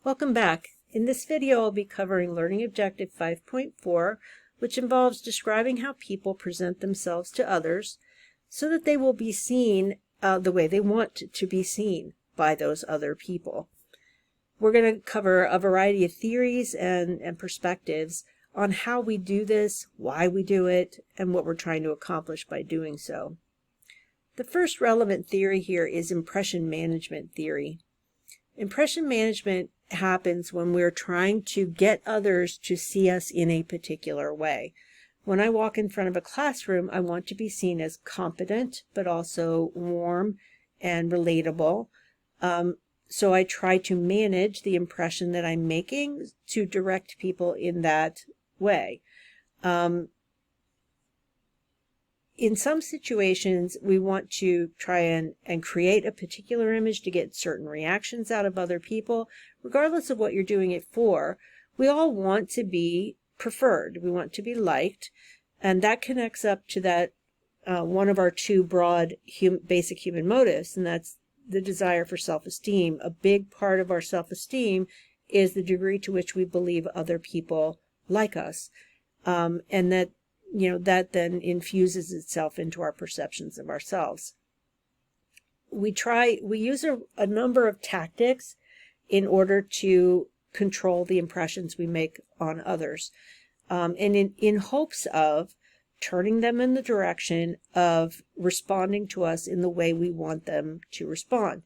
Welcome back. In this video, I'll be covering Learning Objective 5.4, which involves describing how people present themselves to others so that they will be seen the way they want to be seen by those other people. We're going to cover a variety of theories and perspectives on how we do this, why we do it, and what we're trying to accomplish by doing so. The first relevant theory here is impression management theory. Impression management happens when we're trying to get others to see us in a particular way. When I walk in front of a classroom, I want to be seen as competent, but also warm and relatable. So I try to manage the impression that I'm making to direct people in that way. In some situations, we want to try and create a particular image to get certain reactions out of other people. Regardless of what you're doing it for, we all want to be preferred. We want to be liked. And that connects up to that one of our two broad basic human motives, and that's the desire for self-esteem. A big part of our self-esteem is the degree to which we believe other people like us. And that then infuses itself into our perceptions of ourselves. We use a number of tactics in order to control the impressions we make on others, and in hopes of turning them in the direction of responding to us in the way we want them to respond.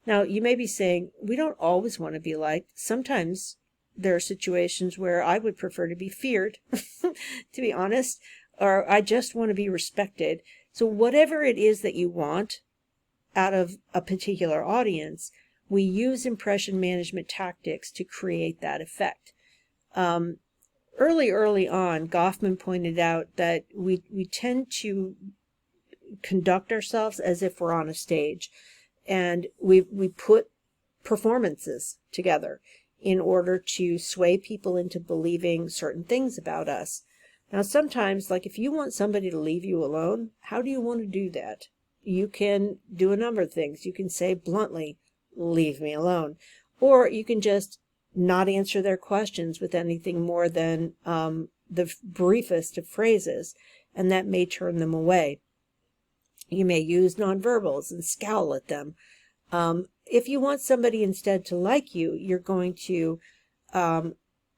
Now, you may be saying, we don't always want to be liked. Sometimes there are situations where I would prefer to be feared, to be honest, or I just want to be respected. So whatever it is that you want out of a particular audience, we use impression management tactics to create that effect. Early on, Goffman pointed out that we tend to conduct ourselves as if we're on a stage, and we put performances together in order to sway people into believing certain things about us. Now, sometimes, like if you want somebody to leave you alone, how do you want to do that? You can do a number of things. You can say bluntly, leave me alone. Or you can just not answer their questions with anything more than the briefest of phrases, and that may turn them away. You may use nonverbals and scowl at them. If you want somebody instead to like you, you're going to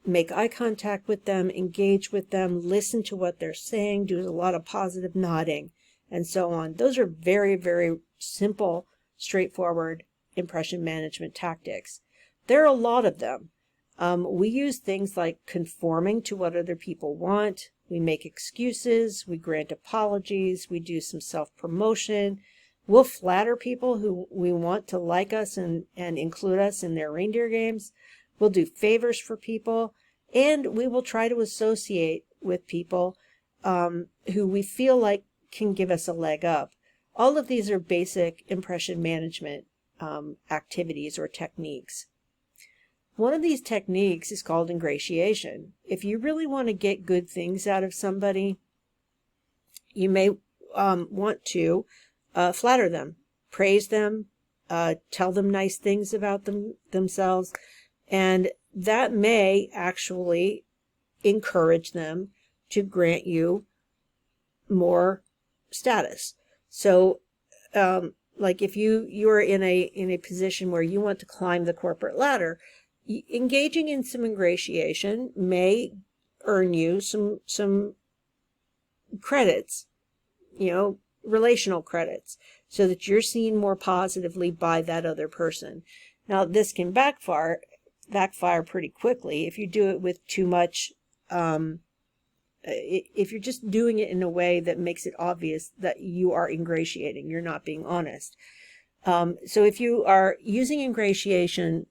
make eye contact with them, engage with them, listen to what they're saying, do a lot of positive nodding, and so on. Those are very, very simple, straightforward impression management tactics. There are a lot of them. We use things like conforming to what other people want. We make excuses. We grant apologies. We do some self-promotion. We'll flatter people who we want to like us and include us in their reindeer games. We'll do favors for people, and we will try to associate with people who we feel like can give us a leg up. All of these are basic impression management activities or techniques. One of these techniques is called ingratiation. If you really want to get good things out of somebody, you may want to flatter them, praise them, tell them nice things about themselves, and that may actually encourage them to grant you more status. So, like if you're in a position where you want to climb the corporate ladder, engaging in some ingratiation may earn you some credits, relational credits, so that you're seen more positively by that other person. Now, this can backfire pretty quickly if you do it with too much, if you're just doing it in a way that makes it obvious that you are ingratiating, you're not being honest. So if you are using ingratiation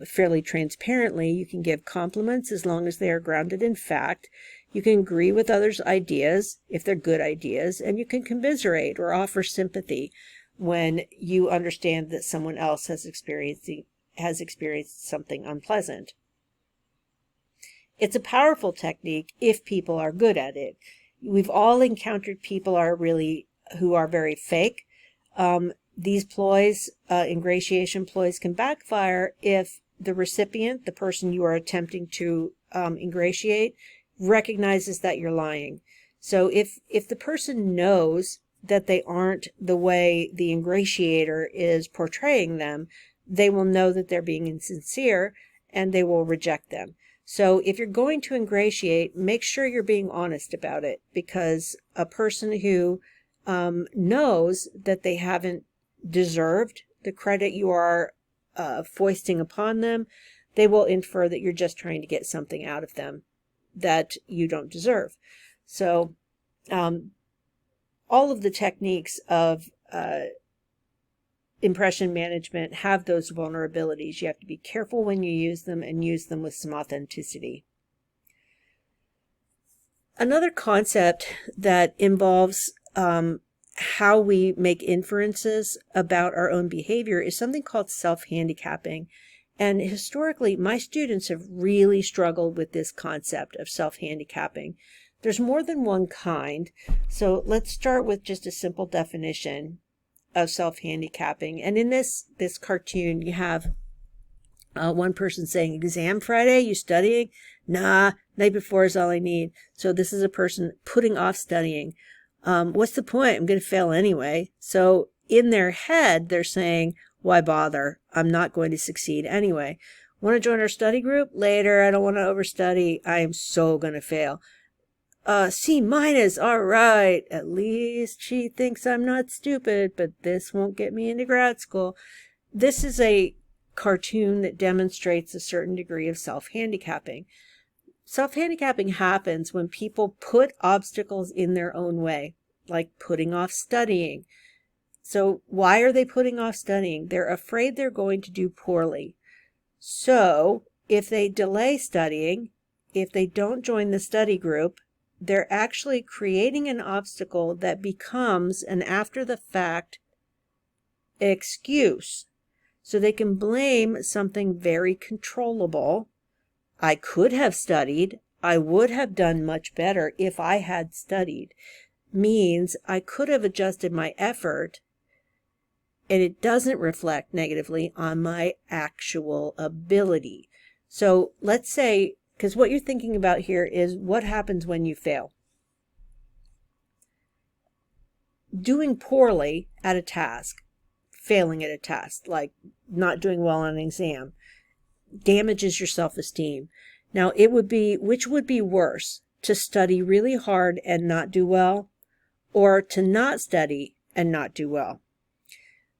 fairly transparently, you can give compliments as long as they are grounded in fact. You can agree with others' ideas if they're good ideas, and you can commiserate or offer sympathy when you understand that someone else has experienced something unpleasant. It's a powerful technique if people are good at it. We've all encountered people who are very fake. These ploys, ingratiation ploys, can backfire if the recipient, the person you are attempting to ingratiate, recognizes that you're lying. So if the person knows that they aren't the way the ingratiator is portraying them, they will know that they're being insincere and they will reject them. So if you're going to ingratiate, make sure you're being honest about it, because a person who knows that they haven't deserved the credit you are foisting upon them, they will infer that you're just trying to get something out of them that you don't deserve. So all of the techniques of impression management have those vulnerabilities. You have to be careful when you use them and use them with some authenticity. Another concept that involves how we make inferences about our own behavior is something called self-handicapping. And historically, my students have really struggled with this concept of self-handicapping. There's more than one kind. So let's start with just a simple definition of self-handicapping. And in this cartoon, you have one person saying, exam Friday, you studying? Nah, night before is all I need. So this is a person putting off studying. What's the point? I'm going to fail anyway. So in their head, they're saying, why bother? I'm not going to succeed anyway. Want to join our study group? Later, I don't want to overstudy. I am so going to fail. C-, all right. At least she thinks I'm not stupid, but this won't get me into grad school. This is a cartoon that demonstrates a certain degree of self-handicapping. Self-handicapping happens when people put obstacles in their own way, like putting off studying. So why are they putting off studying? They're afraid they're going to do poorly. So if they delay studying, if they don't join the study group, they're actually creating an obstacle that becomes an after-the-fact excuse. So they can blame something very controllable. I could have studied. I would have done much better if I had studied. Means I could have adjusted my effort, and it doesn't reflect negatively on my actual ability. So let's say, because what you're thinking about here is what happens when you fail. Doing poorly at a task, failing at a task, like not doing well on an exam, damages your self-esteem. Now, which would be worse, to study really hard and not do well, or to not study and not do well?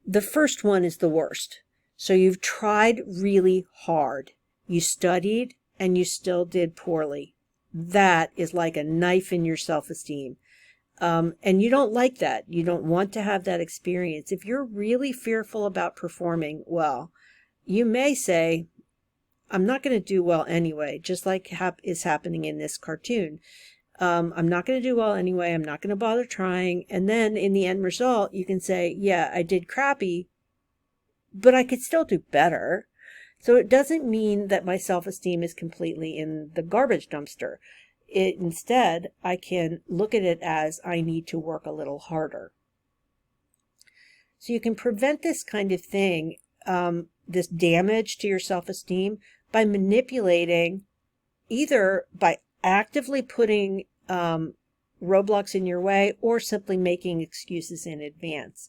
The first one is the worst. So you've tried really hard. You studied and you still did poorly. That is like a knife in your self-esteem. And you don't like that. You don't want to have that experience. If you're really fearful about performing well, you may say, I'm not going to do well anyway, just like is happening in this cartoon. I'm not going to do well anyway. I'm not going to bother trying. And then in the end result, you can say, yeah, I did crappy, but I could still do better. So it doesn't mean that my self-esteem is completely in the garbage dumpster. Instead, I can look at it as I need to work a little harder. So you can prevent this kind of thing, this damage to your self-esteem, by manipulating, either by actively putting roadblocks in your way or simply making excuses in advance.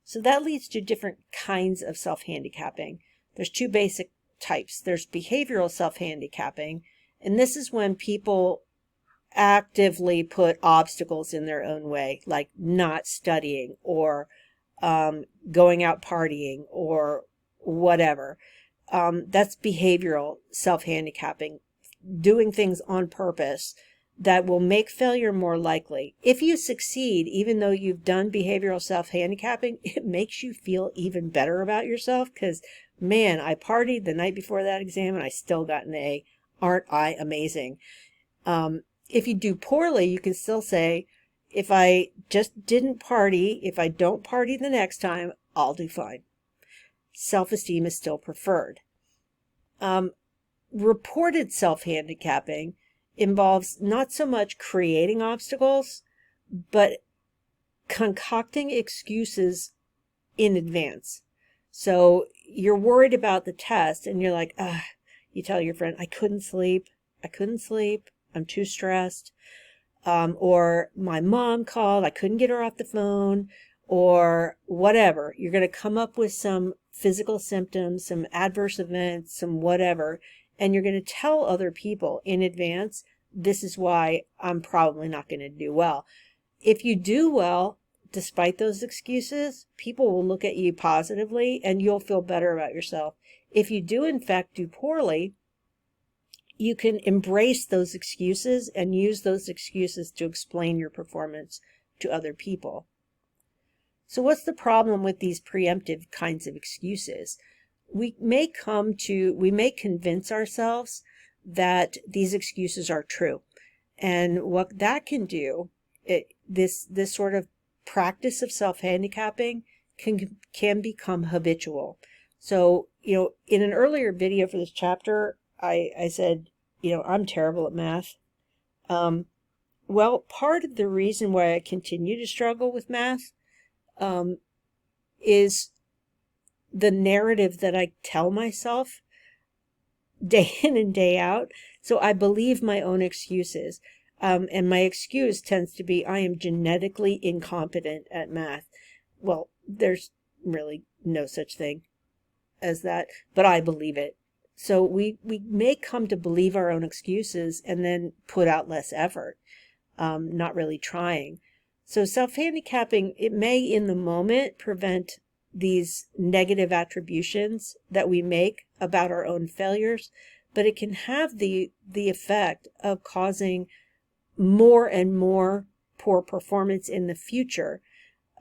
So that leads to different kinds of self-handicapping. There's two basic types. There's behavioral self-handicapping, and this is when people actively put obstacles in their own way, like not studying or going out partying or whatever. That's behavioral self-handicapping, doing things on purpose that will make failure more likely. If you succeed, even though you've done behavioral self-handicapping, it makes you feel even better about yourself because, man, I partied the night before that exam and I still got an A. Aren't I amazing? If you do poorly, you can still say, if I just didn't party, if I don't party the next time, I'll do fine. Self-esteem is still preferred. Reported self-handicapping involves not so much creating obstacles, but concocting excuses in advance. So you're worried about the test and you're like, you tell your friend, I couldn't sleep. I'm too stressed. Or my mom called, I couldn't get her off the phone, or whatever. You're going to come up with some physical symptoms, some adverse events, some whatever, and you're going to tell other people in advance, this is why I'm probably not going to do well. If you do well, despite those excuses, people will look at you positively and you'll feel better about yourself. If you do, in fact, do poorly, you can embrace those excuses and use those excuses to explain your performance to other people. So what's the problem with these preemptive kinds of excuses? We may convince ourselves that these excuses are true. And what that can do, this sort of practice of self-handicapping can become habitual. So, in an earlier video for this chapter, I said, I'm terrible at math. Well, part of the reason why I continue to struggle with math is the narrative that I tell myself day in and day out. So I believe my own excuses. And my excuse tends to be, I am genetically incompetent at math. Well, there's really no such thing as that, but I believe it. So we may come to believe our own excuses and then put out less effort, not really trying. So self-handicapping, it may in the moment prevent these negative attributions that we make about our own failures, but it can have the effect of causing more and more poor performance in the future.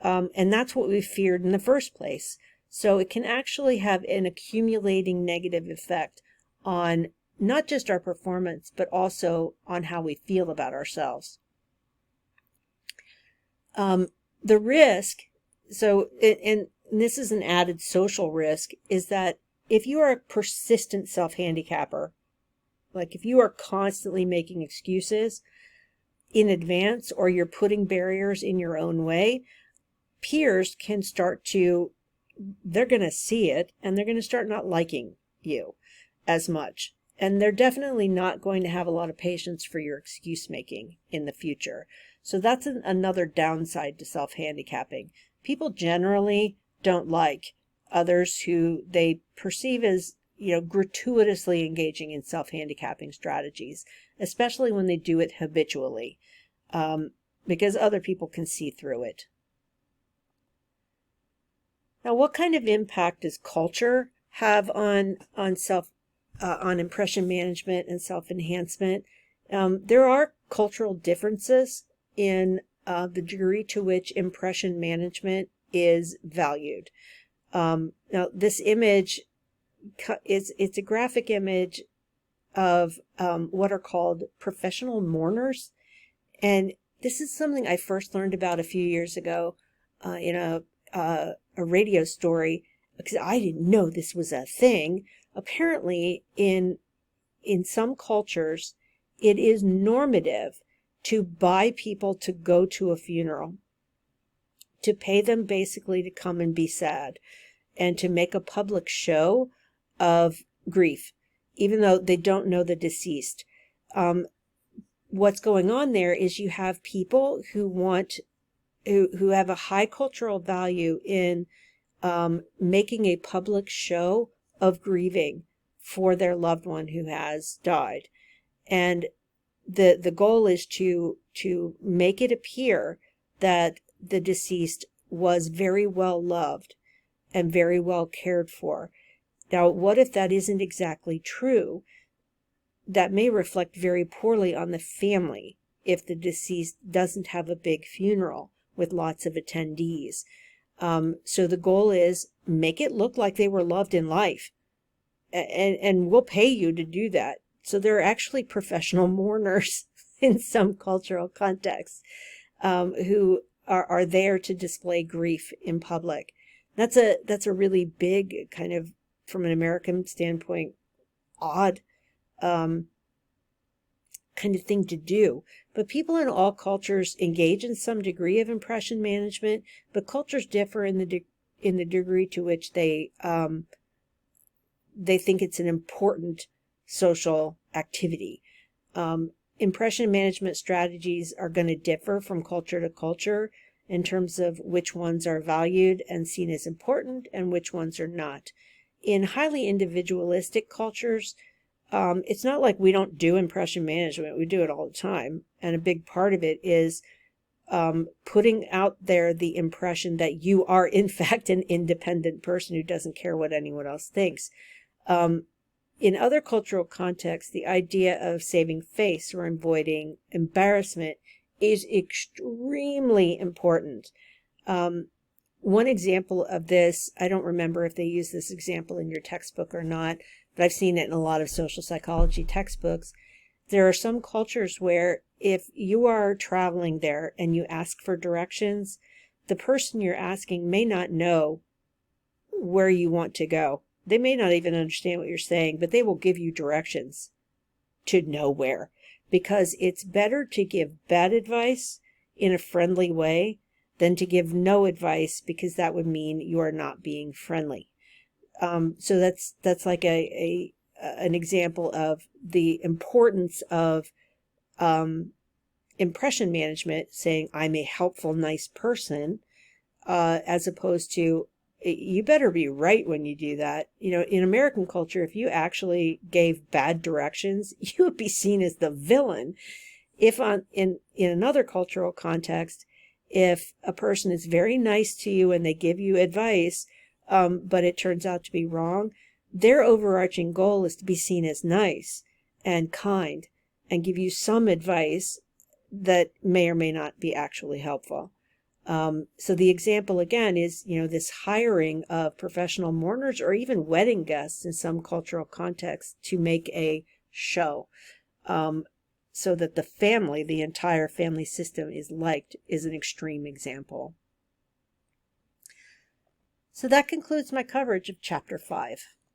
And that's what we feared in the first place. So it can actually have an accumulating negative effect on not just our performance, but also on how we feel about ourselves. The risk, and this is an added social risk, is that if you are a persistent self-handicapper, like if you are constantly making excuses in advance or you're putting barriers in your own way, peers can they're going to see it and they're going to start not liking you as much. And they're definitely not going to have a lot of patience for your excuse making in the future. So that's another downside to self-handicapping. People generally don't like others who they perceive as, gratuitously engaging in self-handicapping strategies, especially when they do it habitually, because other people can see through it. Now, what kind of impact does culture have on impression management and self-enhancement? There are cultural differences in the degree to which impression management is valued. Now, this image it's a graphic image of what are called professional mourners, and this is something I first learned about a few years ago in a radio story, because I didn't know this was a thing. Apparently, in some cultures, it is normative to buy people to go to a funeral, to pay them basically to come and be sad, and to make a public show of grief, even though they don't know the deceased. What's going on there is you have people who have a high cultural value in making a public show of grieving for their loved one who has died. And the goal is to make it appear that the deceased was very well loved and very well cared for. Now, what if that isn't exactly true? That may reflect very poorly on the family if the deceased doesn't have a big funeral with lots of attendees. So the goal is make it look like they were loved in life, and we'll pay you to do that. So they're actually professional mourners in some cultural contexts who are there to display grief in public. That's a really big kind of, from an American standpoint, odd kind of thing to do. But people in all cultures engage in some degree of impression management, but cultures differ in the degree to which they they think it's an important social activity. Impression management strategies are going to differ from culture to culture in terms of which ones are valued and seen as important and which ones are not. In highly individualistic cultures, it's not like we don't do impression management. We do it all the time. And a big part of it is putting out there the impression that you are, in fact, an independent person who doesn't care what anyone else thinks. In other cultural contexts, the idea of saving face or avoiding embarrassment is extremely important. One example of this, I don't remember if they use this example in your textbook or not, but I've seen it in a lot of social psychology textbooks. There are some cultures where if you are traveling there and you ask for directions, the person you're asking may not know where you want to go. They may not even understand what you're saying, but they will give you directions to nowhere, because it's better to give bad advice in a friendly way than to give no advice, because that would mean you are not being friendly. So that's like an example of the importance of impression management, saying I'm a helpful, nice person, as opposed to you better be right when you do that. You know, in American culture, if you actually gave bad directions, you would be seen as the villain. If in another cultural context, if a person is very nice to you and they give you advice, but it turns out to be wrong, their overarching goal is to be seen as nice and kind and give you some advice that may or may not be actually helpful. So the example again is, this hiring of professional mourners or even wedding guests in some cultural contexts to make a show, so that the entire family system is liked, is an extreme example. So that concludes my coverage of Chapter 5.